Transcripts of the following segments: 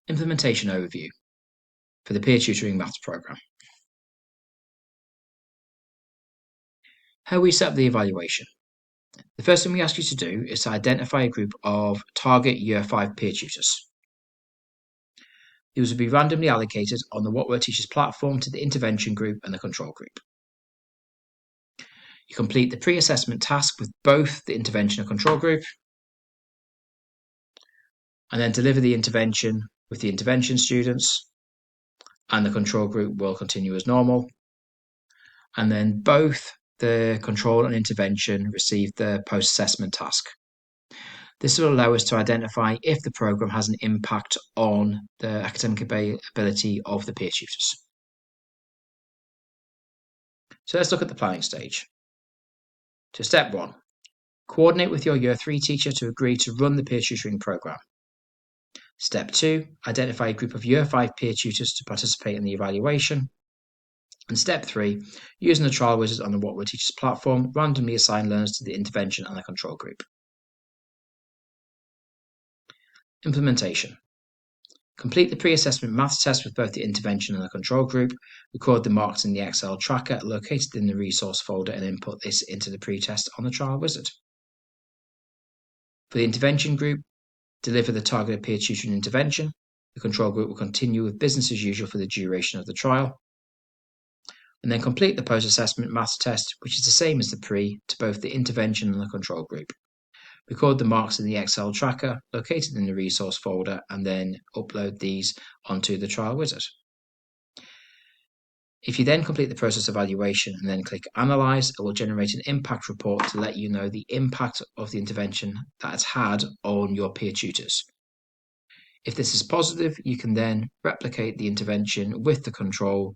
Implementation overview for the peer tutoring maths program. How we set up the evaluation. The first thing we ask you to do is to identify a group of target Year 5 peer tutors. These will be randomly allocated on the What Word Teachers platform to the intervention group and the control group. You complete the pre-assessment task with both the intervention and control group, and then deliver the intervention with the intervention students, and the control group will continue as normal. And then both the control and intervention receive the post-assessment task. This will allow us to identify if the program has an impact on the academic ability of the peer tutors. So let's look at the planning stage. So step 1, coordinate with your Year 3 teacher to agree to run the peer tutoring program. Step 2, identify a group of Year 5 peer tutors to participate in the evaluation. And step 3, using the trial wizard on the What Word Teachers platform, randomly assign learners to the intervention and the control group. Implementation. Complete the pre-assessment maths test with both the intervention and the control group. Record the marks in the Excel tracker located in the resource folder and input this into the pre-test on the trial wizard. For the intervention group, deliver the targeted peer tutoring intervention. The control group will continue with business as usual for the duration of the trial. And then complete the post-assessment maths test, which is the same as the pre, to both the intervention and the control group. Record the marks in the Excel tracker located in the resource folder and then upload these onto the trial wizard. If you then complete the process evaluation and then click Analyze, it will generate an impact report to let you know the impact of the intervention that it's had on your peer tutors. If this is positive, you can then replicate the intervention with the control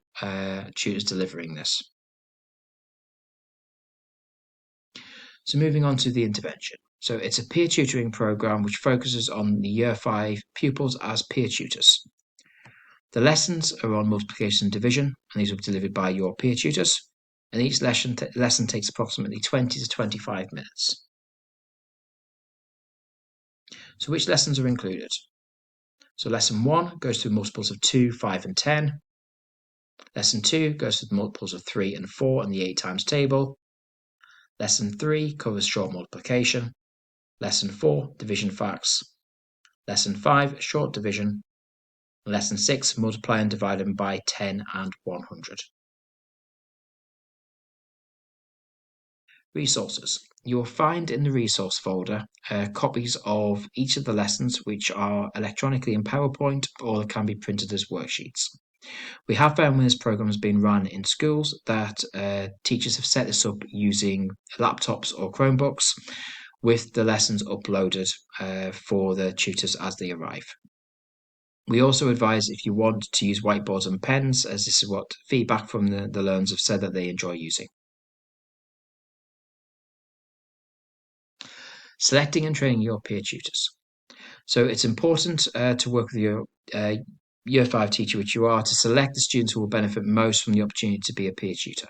tutors delivering this. So moving on to the intervention. So it's a peer tutoring program which focuses on the Year 5 pupils as peer tutors. The lessons are on multiplication and division, and these will be delivered by your peer tutors. And each lesson takes approximately 20 to 25 minutes. So which lessons are included? So lesson 1 goes through multiples of 2, 5 and 10. Lesson 2 goes through the multiples of 3 and 4 and the 8 times table. Lesson 3 covers short multiplication. Lesson 4, division facts. Lesson 5, short division. Lesson 6, multiply and divide them by 10 and 100. Resources. You will find in the resource folder copies of each of the lessons, which are electronically in PowerPoint or can be printed as worksheets. We have found when this program has been run in schools that teachers have set this up using laptops or Chromebooks with the lessons uploaded for the tutors as they arrive. We also advise if you want to use whiteboards and pens, as this is what feedback from the learners have said that they enjoy using. Selecting and training your peer tutors. So it's important to work with your Year 5 teacher, which you are, to select the students who will benefit most from the opportunity to be a peer tutor.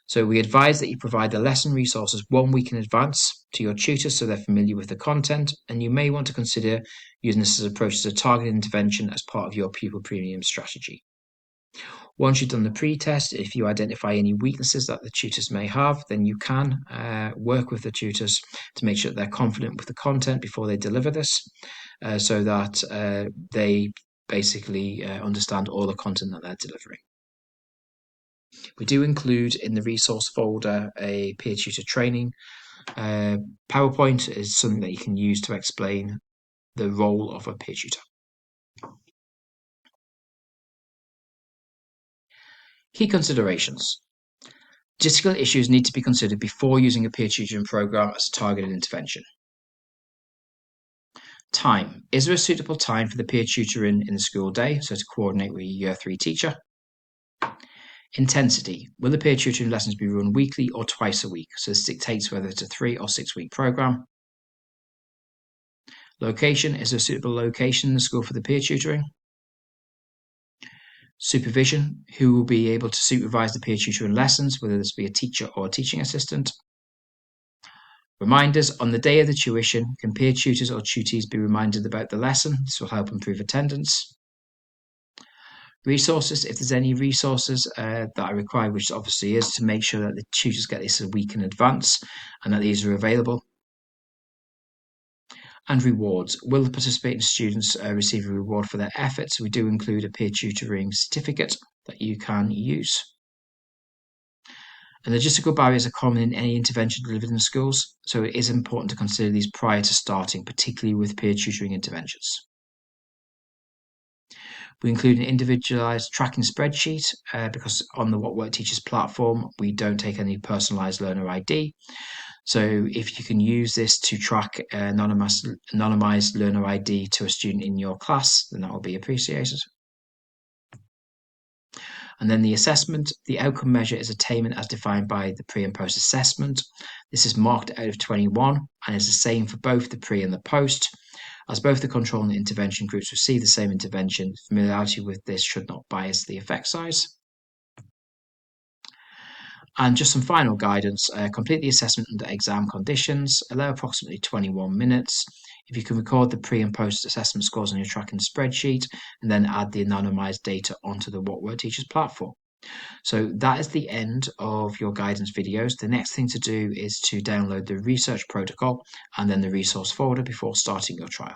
So we advise that you provide the lesson resources 1 week in advance to your tutors so they're familiar with the content, and you may want to consider using this as an approach as a targeted intervention as part of your pupil premium strategy. Once you've done the pre-test, if you identify any weaknesses that the tutors may have, then you can work with the tutors to make sure that they're confident with the content before they deliver this, so that they basically understand all the content that they're delivering. We do include in the resource folder a peer tutor training. PowerPoint is something that you can use to explain the role of a peer tutor. Key considerations. Logistical issues need to be considered before using a peer tutoring program as a targeted intervention. Time. Is there a suitable time for the peer tutoring in the school day, so to coordinate with your Year 3 teacher? Intensity. Will the peer tutoring lessons be run weekly or twice a week? So this dictates whether it's a 3 or 6 week program. Location. Is there a suitable location in the school for the peer tutoring? Supervision. Who will be able to supervise the peer tutoring lessons, whether this be a teacher or a teaching assistant? Reminders on the day of the tuition. Can peer tutors or tutees be reminded about the lesson? This will help improve attendance. Resources, if there's any resources that are required, which obviously is, to make sure that the tutors get this a week in advance and that these are available. And rewards. Will the participating students receive a reward for their efforts? We do include a peer tutoring certificate that you can use. And logistical barriers are common in any intervention delivered in schools, so it is important to consider these prior to starting, particularly with peer tutoring interventions. We include an individualized tracking spreadsheet because on the What Work Teachers platform, we don't take any personalized learner ID. So if you can use this to track anonymized learner ID to a student in your class, then that will be appreciated. And then the assessment, the outcome measure is attainment as defined by the pre and post assessment. This is marked out of 21 and is the same for both the pre and the post. As both the control and the intervention groups receive the same intervention, familiarity with this should not bias the effect size. And just some final guidance, complete the assessment under exam conditions, allow approximately 21 minutes. If you can record the pre and post assessment scores on your tracking spreadsheet, and then add the anonymized data onto the What Work Teachers platform. So that is the end of your guidance videos. The next thing to do is to download the research protocol and then the resource folder before starting your trial.